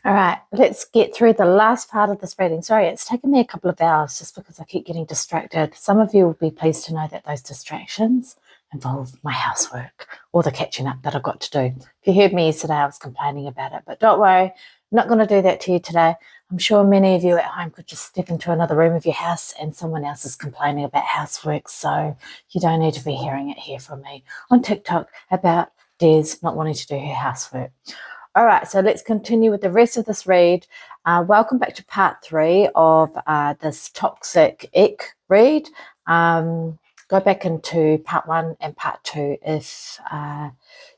All right, let's get through the last part of this reading. Sorry, it's taken me a couple of hours just because I keep getting distracted. Some of you will be pleased to know that those distractions involve my housework or the catching up that I've got to do. If you heard me yesterday, I was complaining about it, but don't worry, I'm not going to do that to you today. I'm sure many of you at home could just step into another room of your house and someone else is complaining about housework, so you don't need to be hearing it here from me on TikTok about Des not wanting to do her housework. All right, so let's continue with the rest of this read. Welcome back to part 3 of this toxic ick read. Go back into part 1 and part 2 if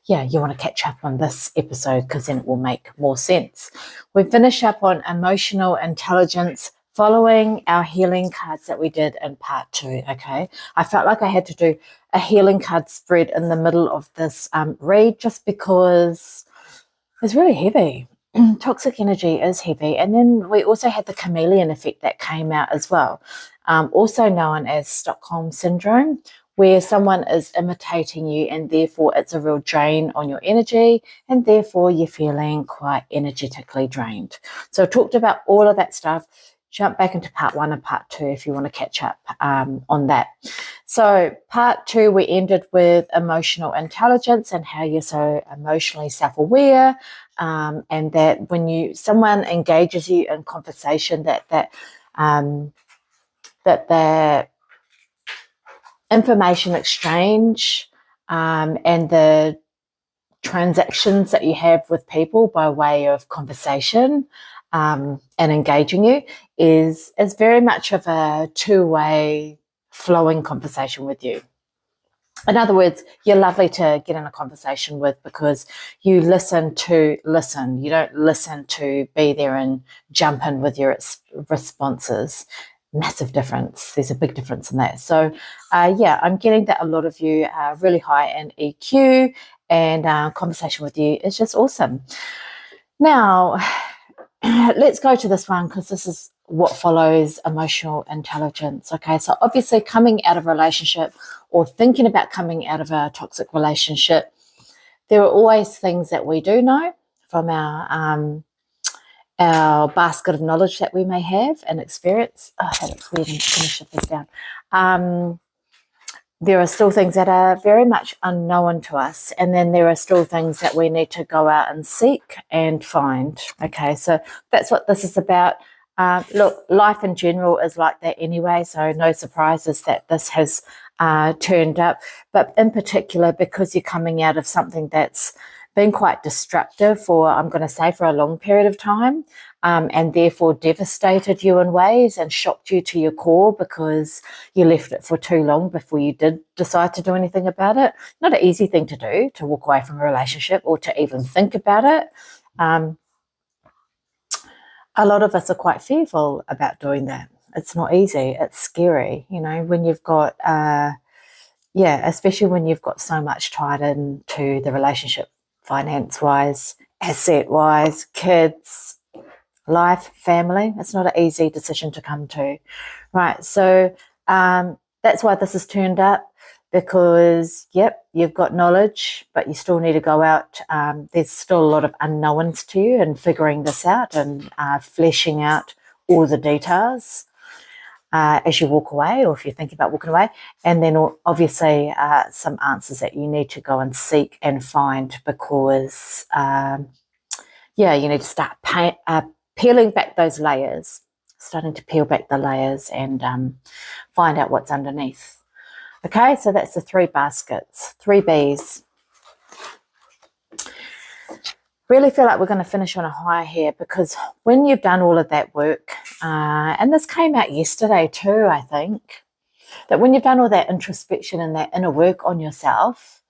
you want to catch up on this episode, because then it will make more sense. We finish up on emotional intelligence following our healing cards that we did in part 2, okay? I felt like I had to do a healing card spread in the middle of this read just because it's really heavy. Toxic energy is heavy. And then we also had the chameleon effect that came out as well, also known as Stockholm Syndrome, where someone is imitating you and therefore it's a real drain on your energy and therefore you're feeling quite energetically drained. So I talked about all of that stuff. Jump back into part 1 and part 2 if you want to catch up on that. So part 2, we ended with emotional intelligence and how you're so emotionally self-aware, and that when someone engages you in conversation, that the information exchange and the transactions that you have with people by way of conversation and engaging you is very much of a two-way flowing conversation with you. In other words, you're lovely to get in a conversation with because you listen to listen. You don't listen to be there and jump in with your responses. Massive difference. There's a big difference in that. So, I'm getting that a lot of you are really high in EQ, and conversation with you is just awesome. Now, let's go to this one because this is what follows emotional intelligence. Okay, so obviously coming out of a relationship or thinking about coming out of a toxic relationship, there are always things that we do know from our basket of knowledge that we may have and experience. Oh, that's weird. I'm just going to shift this down. There are still things that are very much unknown to us, and then there are still things that we need to go out and seek and find. Okay, so that's what this is about. Look, life in general is like that anyway, so no surprises that this has turned up, but in particular because you're coming out of something that's been quite destructive for, I'm going to say, for a long period of time, and therefore devastated you in ways and shocked you to your core because you left it for too long before you did decide to do anything about it. Not an easy thing to do, to walk away from a relationship or to even think about it. A lot of us are quite fearful about doing that. It's not easy. It's scary, when you've got, especially when you've got so much tied into the relationship, finance-wise, asset-wise, kids, life, family. It's not an easy decision to come to, right? So that's why this has turned up, because, you've got knowledge, but you still need to go out. There's still a lot of unknowns to you and figuring this out and fleshing out all the details as you walk away, or if you think about walking away. And then obviously some answers that you need to go and seek and find, because, you need to start peeling back those layers, starting to peel back the layers and find out what's underneath. Okay, so that's the 3 baskets, 3 Bs. Really feel like we're going to finish on a high here, because when you've done all of that work, and this came out yesterday too, I think, that when you've done all that introspection and that inner work on yourself,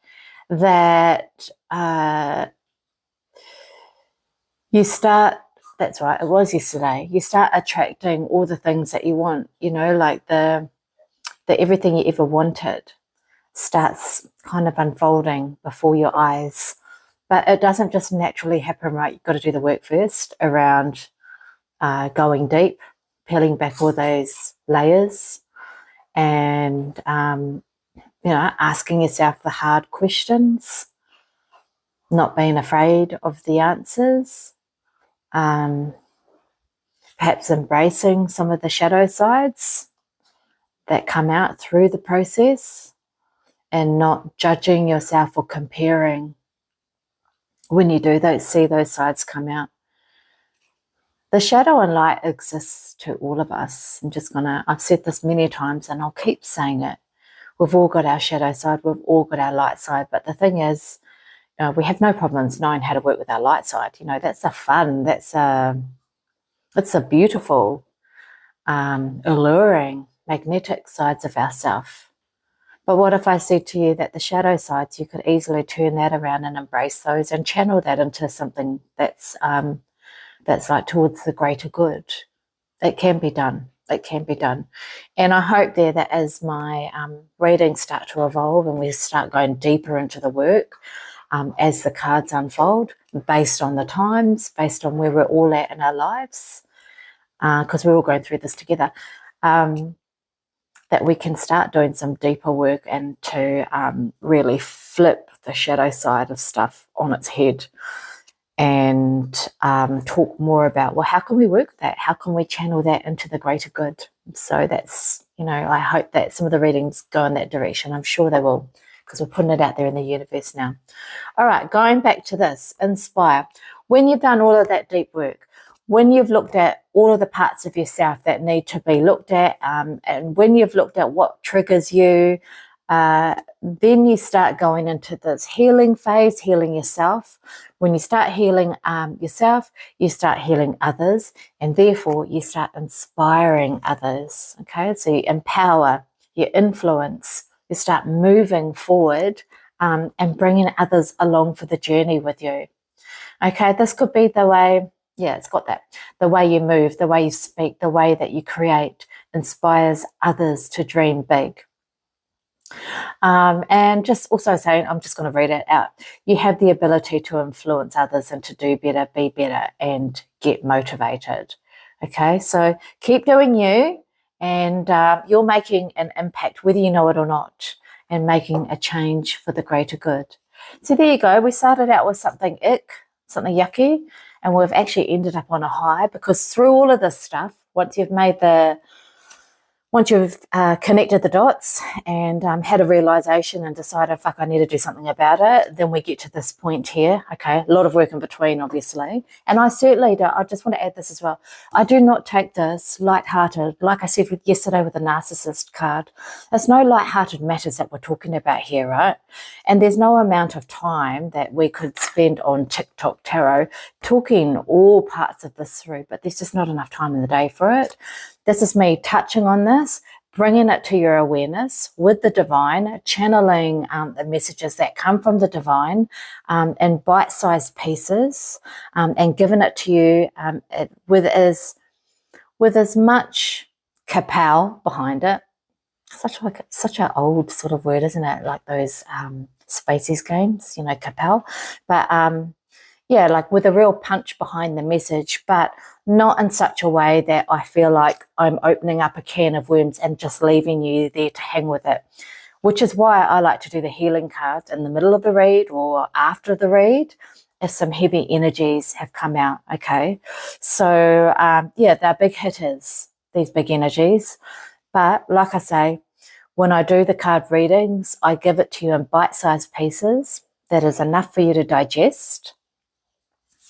that you start, that's right, it was yesterday, you start attracting all the things that you want, like the everything you ever wanted starts kind of unfolding before your eyes. But it doesn't just naturally happen, right? You've got to do the work first around going deep, peeling back all those layers, and asking yourself the hard questions, not being afraid of the answers, Perhaps embracing some of the shadow sides that come out through the process, and not judging yourself or comparing when you do see those sides come out. The shadow and light exists to all of us. I've said this many times and I'll keep saying it. We've all got our shadow side, we've all got our light side, but the thing is, we have no problems knowing how to work with our light side. That's a fun, it's a beautiful, alluring, magnetic sides of ourself. But what if I said to you that the shadow sides, you could easily turn that around and embrace those and channel that into something that's like towards the greater good? It can be done. It can be done. And I hope that as my readings start to evolve and we start going deeper into the work, as the cards unfold, based on the times, based on where we're all at in our lives, because we're all going through this together, that we can start doing some deeper work and to really flip the shadow side of stuff on its head, and talk more about, well, how can we work that? How can we channel that into the greater good? So that's, I hope that some of the readings go in that direction. I'm sure they will, because we're putting it out there in the universe now. All right, going back to this, inspire. When you've done all of that deep work, when you've looked at all of the parts of yourself that need to be looked at, and when you've looked at what triggers you, then you start going into this healing phase, healing yourself. When you start healing yourself, you start healing others, and therefore you start inspiring others. Okay, so you empower, you influence, you start moving forward, and bringing others along for the journey with you. Okay, this could be the way, it's got that. The way you move, the way you speak, the way that you create inspires others to dream big. And just also saying, I'm just going to read it out. You have the ability to influence others and to do better, be better, and get motivated. Okay, so keep doing you, and you're making an impact, whether you know it or not, and making a change for the greater good. So there you go. We started out with something something yucky, and we've actually ended up on a high, because through all of this stuff, once you've connected the dots and had a realization and decided, fuck, I need to do something about it, then we get to this point here. Okay, a lot of work in between, obviously. And I certainly do. I just want to add this as well. I do not take this lighthearted. Like I said yesterday with the narcissist card, there's no lighthearted matters that we're talking about here, right? And there's no amount of time that we could spend on TikTok tarot talking all parts of this through, but there's just not enough time in the day for it. This is me touching on this, bringing it to your awareness with the divine, channeling the messages that come from the divine in bite-sized pieces, and giving it to you with as much kapow behind it. Such an old sort of word, isn't it? Like those Spaces games, kapow. But like with a real punch behind the message, but not in such a way that I feel like I'm opening up a can of worms and just leaving you there to hang with it, which is why I like to do the healing cards in the middle of the read or after the read if some heavy energies have come out, okay? So, they're big hitters, these big energies. But like I say, when I do the card readings, I give it to you in bite-sized pieces that is enough for you to digest.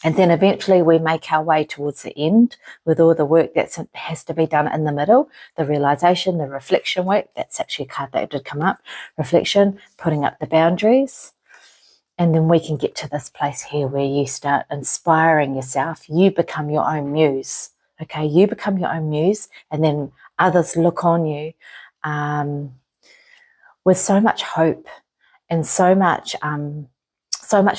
And then eventually we make our way towards the end with all the work that has to be done in the middle, the realization, the reflection work. That's actually a card that did come up. Reflection, putting up the boundaries. And then we can get to this place here where you start inspiring yourself. You become your own muse. Okay, you become your own muse, and then others look on you with so much hope and so much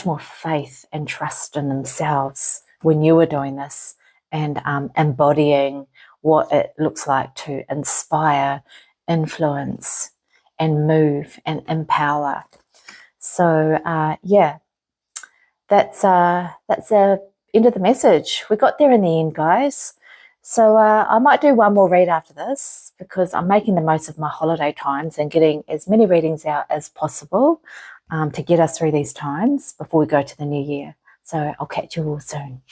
more faith and trust in themselves when you are doing this, and embodying what it looks like to inspire, influence, and move and empower. So that's the end of the message. We got there in the end, guys. So I might do one more read after this, because I'm making the most of my holiday times and getting as many readings out as possible to get us through these times before we go to the new year. So I'll catch you all soon.